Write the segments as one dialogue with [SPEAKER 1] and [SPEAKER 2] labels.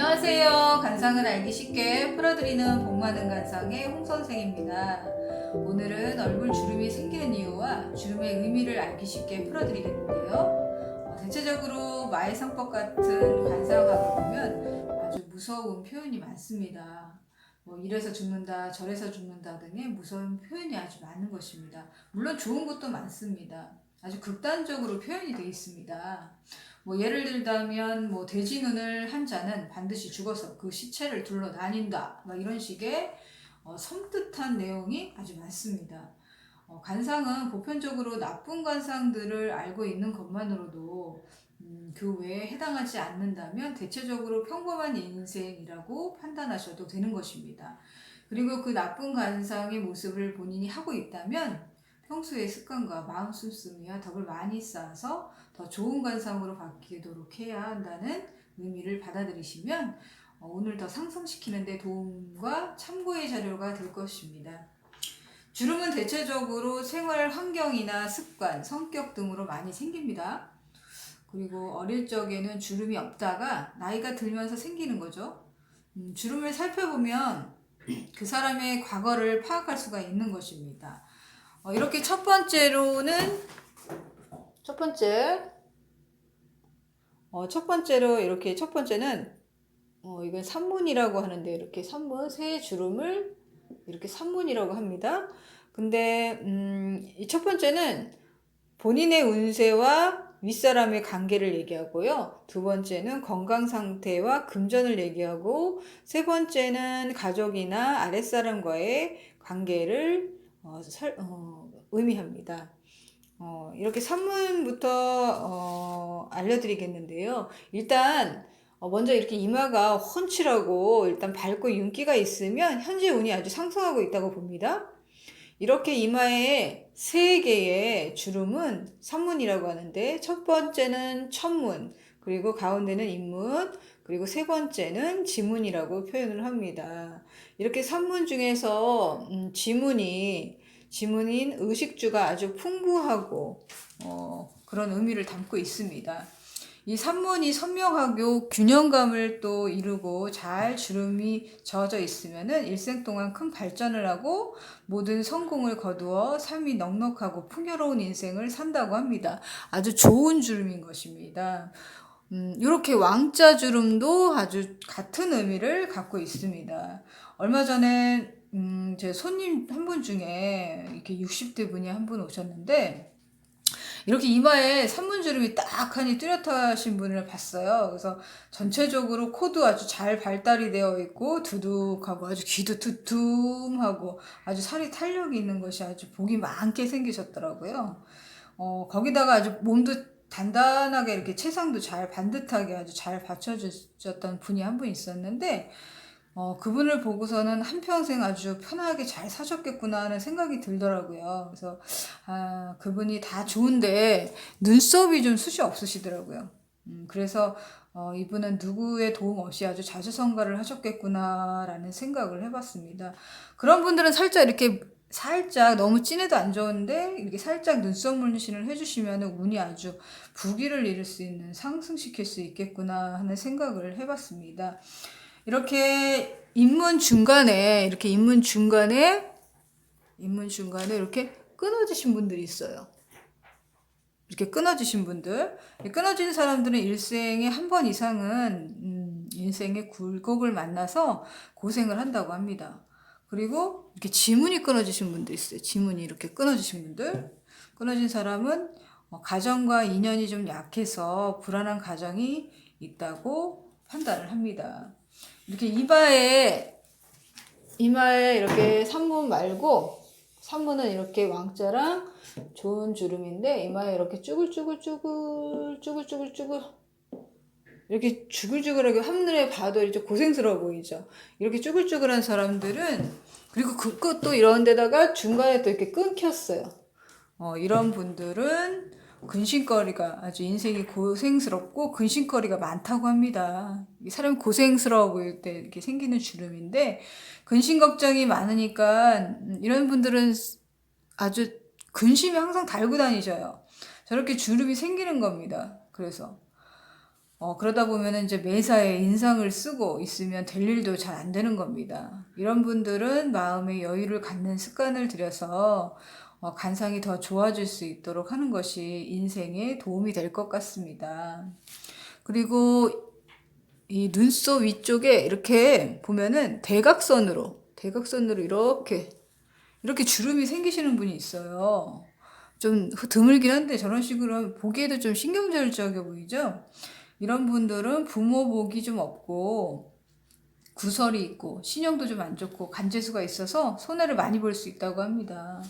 [SPEAKER 1] 안녕하세요. 간상을 알기 쉽게 풀어드리는 복 많은 간상의 홍선생입니다. 오늘은 얼굴 주름이 생기는 이유와 주름의 의미를 알기 쉽게 풀어드리겠는데요. 대체적으로 마의상법 같은 관상학을 보면 아주 무서운 표현이 많습니다. 이래서 죽는다, 저래서 죽는다 등의 무서운 표현이 아주 많은 것입니다. 물론 좋은 것도 많습니다. 아주 극단적으로 표현이 되어 있습니다. 예를 들자면 돼지 눈을 한 자는 반드시 죽어서 그 시체를 둘러 다닌다, 이런 식의 섬뜩한 내용이 아주 많습니다. 관상은 보편적으로 나쁜 관상들을 알고 있는 것만으로도 그 외에 해당하지 않는다면 대체적으로 평범한 인생이라고 판단하셔도 되는 것입니다. 그리고 그 나쁜 관상의 모습을 본인이 하고 있다면 평소의 습관과 마음 씀씀이와 덕을 많이 쌓아서 더 좋은 관상으로 바뀌도록 해야 한다는 의미를 받아들이시면 오늘 더 상승시키는 데 도움과 참고의 자료가 될 것입니다. 주름은 대체적으로 생활 환경이나 습관, 성격 등으로 많이 생깁니다. 그리고 어릴 적에는 주름이 없다가 나이가 들면서 생기는 거죠. 주름을 살펴보면 그 사람의 과거를 파악할 수가 있는 것입니다. 이렇게 첫 번째로 이렇게 첫 번째는 이건 산문이라고 하는데, 이렇게 산문, 새 주름을 이렇게 산문이라고 합니다. 근데 이 첫 번째는 본인의 운세와 윗사람의 관계를 얘기하고요. 두 번째는 건강 상태와 금전을 얘기하고, 세 번째는 가족이나 아랫사람과의 관계를 의미합니다. 이렇게 산문부터 알려드리겠는데요. 일단 먼저 이렇게 이마가 훤칠하고 일단 밝고 윤기가 있으면 현재 운이 아주 상승하고 있다고 봅니다. 이렇게 이마에 세 개의 주름은 산문이라고 하는데, 첫 번째는 천문, 그리고 가운데는 인문, 그리고 세 번째는 지문이라고 표현을 합니다. 이렇게 산문 중에서 지문인 의식주가 아주 풍부하고 그런 의미를 담고 있습니다. 이 산문이 선명하고 균형감을 또 이루고 잘 주름이 져져 있으면은 일생 동안 큰 발전을 하고 모든 성공을 거두어 삶이 넉넉하고 풍요로운 인생을 산다고 합니다. 아주 좋은 주름인 것입니다. 이렇게 왕자 주름도 아주 같은 의미를 갖고 있습니다. 얼마 전에 제 손님 한 분 중에 이렇게 60대 분이 한 분 오셨는데, 이렇게 이마에 산문주름이 딱하니 뚜렷하신 분을 봤어요. 그래서 전체적으로 코도 아주 잘 발달이 되어 있고 두둑하고 아주 귀도 두툼하고 아주 살이 탄력이 있는 것이 아주 복이 많게 생기셨더라고요. 거기다가 아주 몸도 단단하게 이렇게 체상도 잘 반듯하게 아주 잘 받쳐주셨던 분이 한 분 있었는데, 그분을 보고서는 한평생 아주 편하게 잘 사셨겠구나 하는 생각이 들더라고요. 그래서 그분이 다 좋은데 눈썹이 좀 숱이 없으시더라고요. 그래서 이분은 누구의 도움 없이 아주 자수성가를 하셨겠구나라는 생각을 해봤습니다. 그런 분들은 살짝 너무 진해도 안 좋은데 이렇게 살짝 눈썹 문신을 해주시면 운이 아주 부귀를 이룰 수 있는, 상승시킬 수 있겠구나 하는 생각을 해봤습니다. 이렇게 인문 중간에 이렇게 끊어지신 분들이 있어요. 이렇게 끊어지신 분들, 끊어진 사람들은 일생에 한 번 이상은 인생의 굴곡을 만나서 고생을 한다고 합니다. 그리고 이렇게 지문이 끊어지신 분도 있어요. 지문이 이렇게 끊어지신 분들, 끊어진 사람은 가정과 인연이 좀 약해서 불안한 가정이 있다고 판단을 합니다. 이렇게 이마에 이렇게 산문 말고, 산문은 이렇게 왕자랑 좋은 주름인데, 이마에 이렇게 쭈글쭈글 이렇게 주글주글하게 한눈에 봐도 이제 고생스러워 보이죠. 이렇게 쭈글쭈글한 사람들은, 그리고 그것도 이런 데다가 중간에 또 이렇게 끊겼어요. 이런 분들은 근심거리가, 아주 인생이 고생스럽고 근심거리가 많다고 합니다. 사람이 고생스러워 보일 때 이렇게 생기는 주름인데, 근심 걱정이 많으니까 이런 분들은 아주 근심이 항상 달고 다니셔요. 저렇게 주름이 생기는 겁니다. 그래서 그러다 보면은 이제 매사에 인상을 쓰고 있으면 될 일도 잘 안 되는 겁니다. 이런 분들은 마음의 여유를 갖는 습관을 들여서 관상이 더 좋아질 수 있도록 하는 것이 인생에 도움이 될 것 같습니다. 그리고 이 눈썹 위쪽에 이렇게 보면은 대각선으로 이렇게 주름이 생기시는 분이 있어요. 좀 드물긴 한데 저런 식으로 하면 보기에도 좀 신경절적해 보이죠? 이런 분들은 부모 복이 좀 없고 구설이 있고 신형도 좀 안 좋고 간재수가 있어서 손해를 많이 볼 수 있다고 합니다.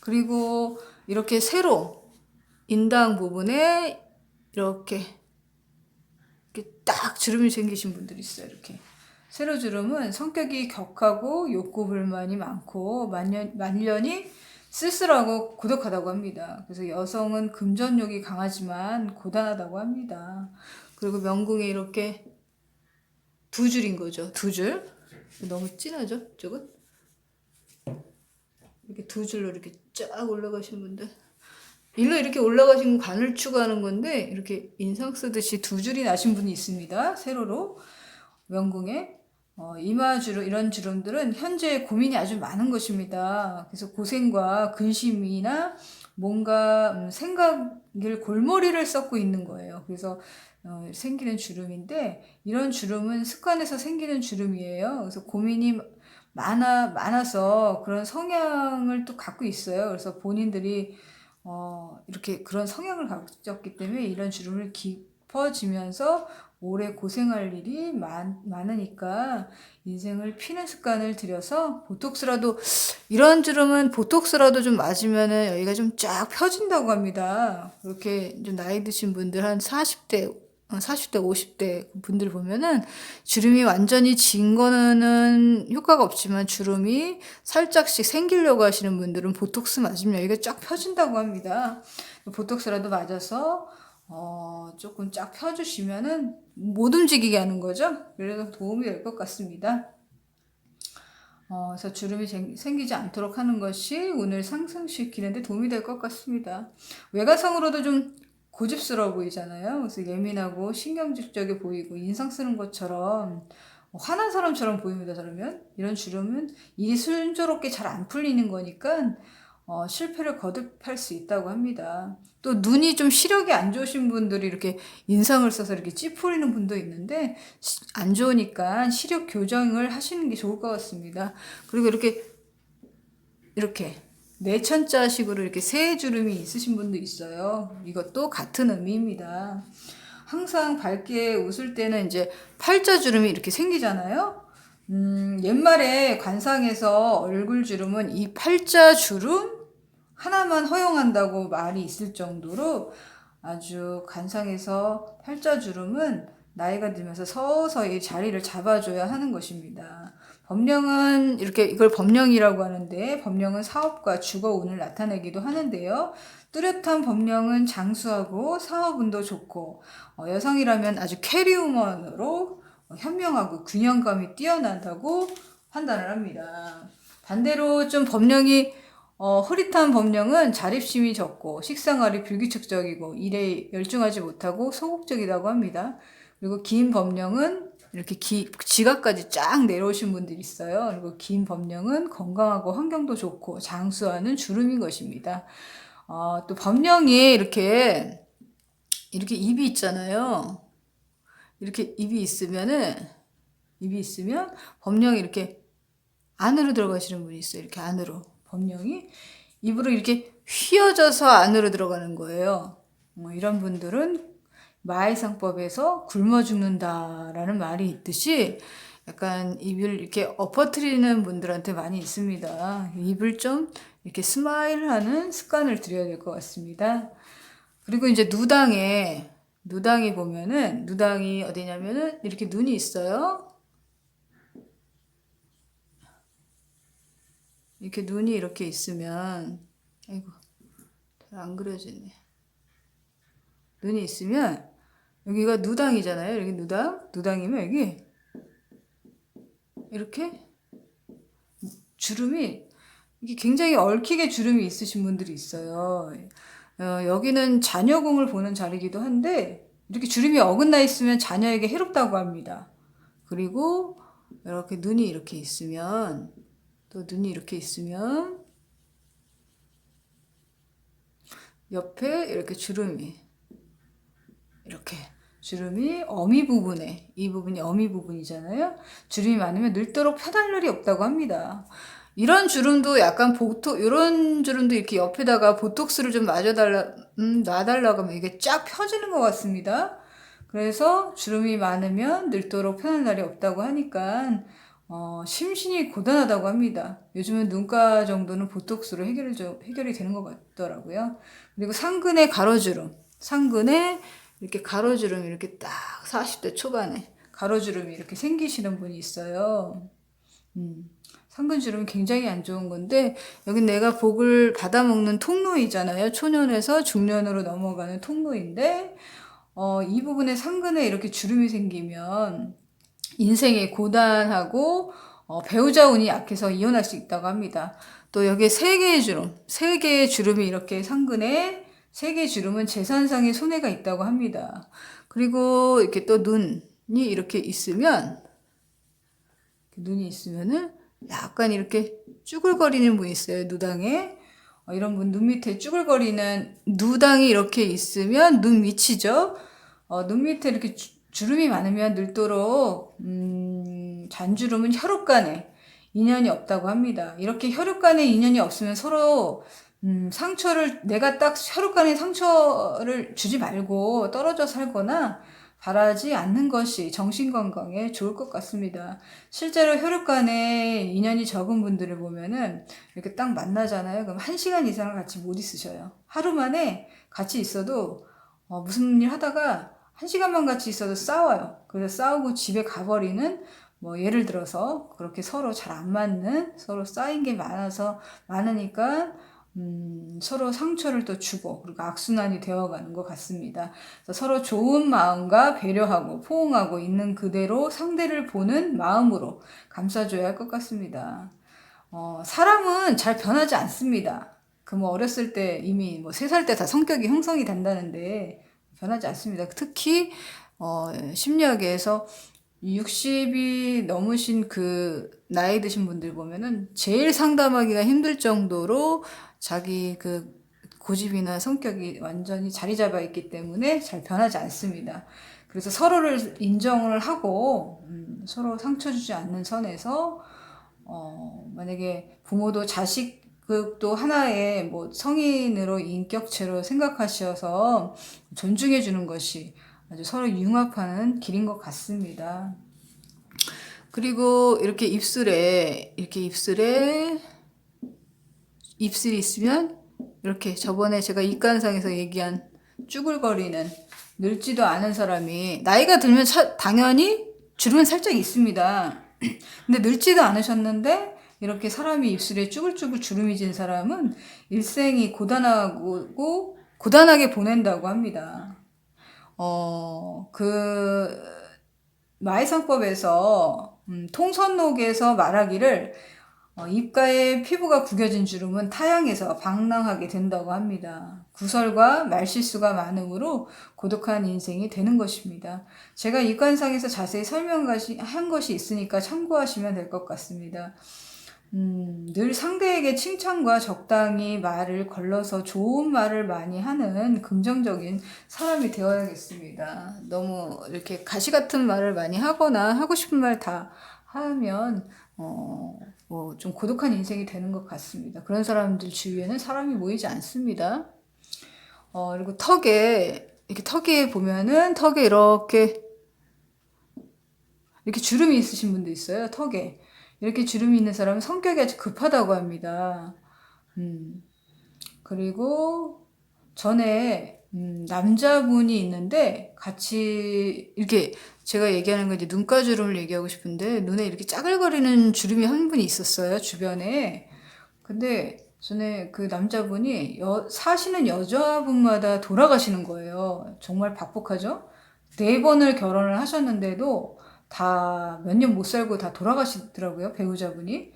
[SPEAKER 1] 그리고 이렇게 세로 인당 부분에 이렇게 딱 주름이 생기신 분들이 있어요. 이렇게 세로 주름은 성격이 격하고 욕구 불만이 많고 만년이 쓸쓸하고 고독하다고 합니다. 그래서 여성은 금전욕이 강하지만 고단하다고 합니다. 그리고 명궁에 이렇게 두 줄인 거죠. 두 줄. 너무 진하죠? 이쪽은? 이렇게 두 줄로 이렇게 쫙 올라가신 분들. 일로 이렇게 올라가신 관을 추구하는 건데 이렇게 인상 쓰듯이 두 줄이 나신 분이 있습니다. 세로로 명궁에 이마주름 이런 주름들은 현재 고민이 아주 많은 것입니다. 그래서 고생과 근심이나 뭔가 생각을 골머리를 썩고 있는 거예요. 그래서 생기는 주름인데 이런 주름은 습관에서 생기는 주름이에요. 그래서 고민이 많아서 그런 성향을 또 갖고 있어요. 그래서 본인들이 이렇게 그런 성향을 가졌기 때문에 이런 주름을 깊어지면서 오래 고생할 일이 많으니까 인생을 피는 습관을 들여서 이런 주름은 보톡스라도 좀 맞으면은 여기가 좀 쫙 펴진다고 합니다. 그렇게 좀 나이 드신 분들 한 40대, 50대 분들 보면은 주름이 완전히 진 거는 효과가 없지만 주름이 살짝씩 생기려고 하시는 분들은 보톡스 맞으면 여기가 쫙 펴진다고 합니다. 보톡스라도 맞아서 조금 쫙 펴주시면은 못 움직이게 하는 거죠. 그래서 도움이 될 것 같습니다. 그래서 주름이 생기지 않도록 하는 것이 운을 상승시키는데 도움이 될 것 같습니다. 외관상으로도 좀 고집스러워 보이잖아요. 그래서 예민하고 신경질적이 보이고 인상 쓰는 것처럼 화난 사람처럼 보입니다. 그러면 이런 주름은 일이 순조롭게 잘 안 풀리는 거니까 실패를 거듭할 수 있다고 합니다. 또 눈이 좀 시력이 안 좋으신 분들이 이렇게 인상을 써서 이렇게 찌푸리는 분도 있는데 안 좋으니까 시력 교정을 하시는 게 좋을 것 같습니다. 그리고 이렇게 내천자식으로 이렇게 세 주름이 있으신 분도 있어요. 이것도 같은 의미입니다. 항상 밝게 웃을 때는 이제 팔자 주름이 이렇게 생기잖아요. 옛말에 관상에서 얼굴 주름은 이 팔자 주름 하나만 허용한다고 말이 있을 정도로 아주 관상에서 팔자주름은 나이가 들면서 서서히 자리를 잡아줘야 하는 것입니다. 법령은 이걸 법령이라고 하는데 법령은 사업과 주거운을 나타내기도 하는데요. 뚜렷한 법령은 장수하고 사업운도 좋고 여성이라면 아주 캐리우먼으로 현명하고 균형감이 뛰어난다고 판단을 합니다. 반대로 좀 법령이 흐릿한 법령은 자립심이 적고 식상활이 불규칙적이고 일에 열중하지 못하고 소극적이라고 합니다. 그리고 긴 법령은 이렇게 지각까지 쫙 내려오신 분들이 있어요. 그리고 긴 법령은 건강하고 환경도 좋고 장수하는 주름인 것입니다. 또 법령이 이렇게 입이 있잖아요. 이렇게 입이 있으면 법령이 이렇게 안으로 들어가시는 분이 있어요. 이렇게 안으로. 법령이 입으로 이렇게 휘어져서 안으로 들어가는 거예요. 이런 분들은 마해상법에서 굶어 죽는다라는 말이 있듯이 약간 입을 이렇게 엎어뜨리는 분들한테 많이 있습니다. 입을 좀 이렇게 스마일하는 습관을 들여야 될 것 같습니다. 그리고 이제 누당에 보면은 누당이 어디냐면은 이렇게 눈이 있어요. 이렇게 눈이 이렇게 있으면 아이고 잘 안 그려지네. 눈이 있으면 여기가 누당이잖아요. 여기 누당이면 여기 이렇게 주름이 이게 굉장히 얽히게 주름이 있으신 분들이 있어요. 여기는 자녀궁을 보는 자리이기도 한데 이렇게 주름이 어긋나 있으면 자녀에게 해롭다고 합니다. 그리고 이렇게 눈이 이렇게 있으면, 또 눈이 이렇게 있으면 옆에 이렇게 주름이, 이렇게 주름이 어미 부분에, 이 부분이 어미 부분이잖아요. 주름이 많으면 늙도록 편할 날이 없다고 합니다. 이런 주름도 약간 이런 주름도 이렇게 옆에다가 보톡스를 좀 놔달라고 하면 이게 쫙 펴지는 것 같습니다. 그래서 주름이 많으면 늙도록 편할 날이 없다고 하니까, 심신이 고단하다고 합니다. 요즘은 눈가 정도는 보톡스로 해결이 되는 것 같더라고요. 그리고 상근의 가로주름, 상근에 이렇게 가로주름이 이렇게 딱 40대 초반에 가로주름이 이렇게 생기시는 분이 있어요. 상근주름이 굉장히 안 좋은 건데, 여기 내가 복을 받아먹는 통로이잖아요. 초년에서 중년으로 넘어가는 통로인데, 이 부분에 상근에 이렇게 주름이 생기면 인생이 고단하고, 배우자 운이 약해서 이혼할 수 있다고 합니다. 또 여기에 세 개의 주름이 이렇게 상근에, 세 개의 주름은 재산상의 손해가 있다고 합니다. 그리고 이렇게 또 눈이 이렇게 있으면, 눈이 있으면은 약간 이렇게 쭈글거리는 분이 있어요. 누당에. 이런 분 눈 밑에 쭈글거리는 누당이 이렇게 있으면 눈 밑이죠. 눈 밑에 이렇게 주름이 많으면 늙도록 잔주름은 혈육간에 인연이 없다고 합니다. 이렇게 혈육간에 인연이 없으면 서로 내가 딱 혈육간에 상처를 주지 말고 떨어져 살거나 바라지 않는 것이 정신건강에 좋을 것 같습니다. 실제로 혈육간에 인연이 적은 분들을 보면은 이렇게 딱 만나잖아요. 그럼 1시간 이상을 같이 못 있으셔요. 하루 만에 같이 있어도 무슨 일 하다가 1시간만 같이 있어도 싸워요. 그래서 싸우고 집에 가버리는, 뭐 예를 들어서 그렇게 서로 잘 안 맞는, 서로 쌓인 게 많으니까 서로 상처를 또 주고, 그리고 악순환이 되어가는 것 같습니다. 그래서 서로 좋은 마음과 배려하고 포옹하고 있는 그대로 상대를 보는 마음으로 감싸줘야 할 것 같습니다. 사람은 잘 변하지 않습니다. 뭐 어렸을 때 이미 뭐 3살 때 다 성격이 형성이 된다는데 변하지 않습니다. 특히 심리학에서 60이 넘으신 그 나이 드신 분들 보면은 제일 상담하기가 힘들 정도로 자기 그 고집이나 성격이 완전히 자리 잡아 있기 때문에 잘 변하지 않습니다. 그래서 서로를 인정을 하고 서로 상처 주지 않는 선에서 만약에 부모도 자식도 하나의 뭐 성인으로 인격체로 생각하셔서 존중해 주는 것이 아주 서로 융합하는 길인 것 같습니다. 그리고 이렇게 입술이 있으면 이렇게 저번에 제가 입간상에서 얘기한 쭈글거리는, 늙지도 않은 사람이 나이가 들면 당연히 주름은 살짝 있습니다. 근데 늙지도 않으셨는데 이렇게 사람이 입술에 쭈글쭈글 주름이 진 사람은 일생이 고단하게 보낸다고 합니다. 마해상법에서 통선록에서 말하기를 입가에 피부가 구겨진 주름은 타향해서 방랑하게 된다고 합니다. 구설과 말실수가 많으므로 고독한 인생이 되는 것입니다. 제가 입관상에서 자세히 설명한 것이 있으니까 참고하시면 될 것 같습니다. 늘 상대에게 칭찬과 적당히 말을 걸러서 좋은 말을 많이 하는 긍정적인 사람이 되어야겠습니다. 너무 이렇게 가시 같은 말을 많이 하거나 하고 싶은 말 다 하면 뭐 좀 고독한 인생이 되는 것 같습니다. 그런 사람들 주위에는 사람이 모이지 않습니다. 그리고 턱에 보면은 턱에 이렇게 주름이 있으신 분도 있어요. 턱에 이렇게 주름이 있는 사람은 성격이 아주 급하다고 합니다. 그리고 전에 남자분이 있는데 같이 이렇게 제가 얘기하는 건 이제 눈가 주름을 얘기하고 싶은데, 눈에 이렇게 짜글거리는 주름이 한 분이 있었어요, 주변에. 근데 전에 그 남자분이 사시는 여자분마다 돌아가시는 거예요. 정말 박복하죠? 4번을 결혼을 하셨는데도 다 몇 년 못 살고 다 돌아가시더라고요, 배우자분이.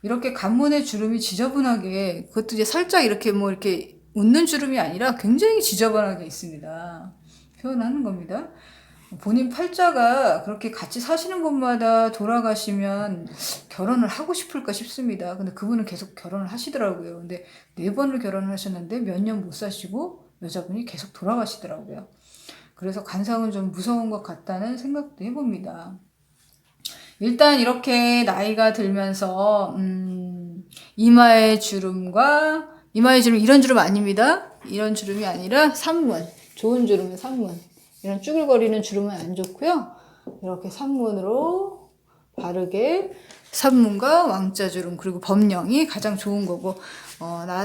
[SPEAKER 1] 이렇게 관문의 주름이 지저분하게, 그것도 이제 살짝 이렇게 뭐 이렇게 웃는 주름이 아니라 굉장히 지저분하게 있습니다. 표현하는 겁니다. 본인 팔자가 그렇게 같이 사시는 분마다 돌아가시면 결혼을 하고 싶을까 싶습니다. 근데 그분은 계속 결혼을 하시더라고요. 근데 4번을 결혼을 하셨는데 몇 년 못 사시고 여자분이 계속 돌아가시더라고요. 그래서 관상은 좀 무서운 것 같다는 생각도 해봅니다. 일단 이렇게 나이가 들면서 이마의 주름과 이마의 주름 이런 주름 아닙니다. 이런 주름이 아니라 산문, 좋은 주름은 산문. 이런 쭈글거리는 주름은 안 좋고요. 이렇게 산문으로 바르게 산문과 왕자주름 그리고 범령이 가장 좋은 거고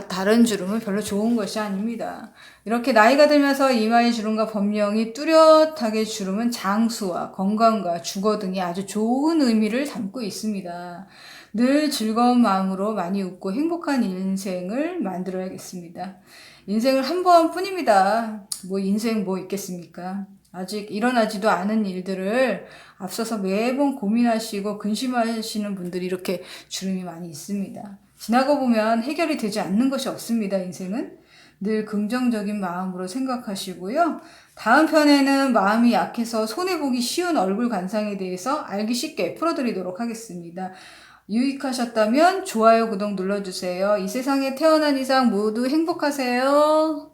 [SPEAKER 1] 다른 주름은 별로 좋은 것이 아닙니다. 이렇게 나이가 들면서 이마의 주름과 범령이 뚜렷하게 주름은 장수와 건강과 주거 등이 아주 좋은 의미를 담고 있습니다. 늘 즐거운 마음으로 많이 웃고 행복한 인생을 만들어야겠습니다. 인생을 한 번뿐입니다. 뭐 인생 뭐 있겠습니까? 아직 일어나지도 않은 일들을 앞서서 매번 고민하시고 근심하시는 분들이 이렇게 주름이 많이 있습니다. 지나고 보면 해결이 되지 않는 것이 없습니다. 인생은 늘 긍정적인 마음으로 생각하시고요. 다음 편에는 마음이 약해서 손해보기 쉬운 얼굴 관상에 대해서 알기 쉽게 풀어드리도록 하겠습니다. 유익하셨다면 좋아요, 구독 눌러주세요. 이 세상에 태어난 이상 모두 행복하세요.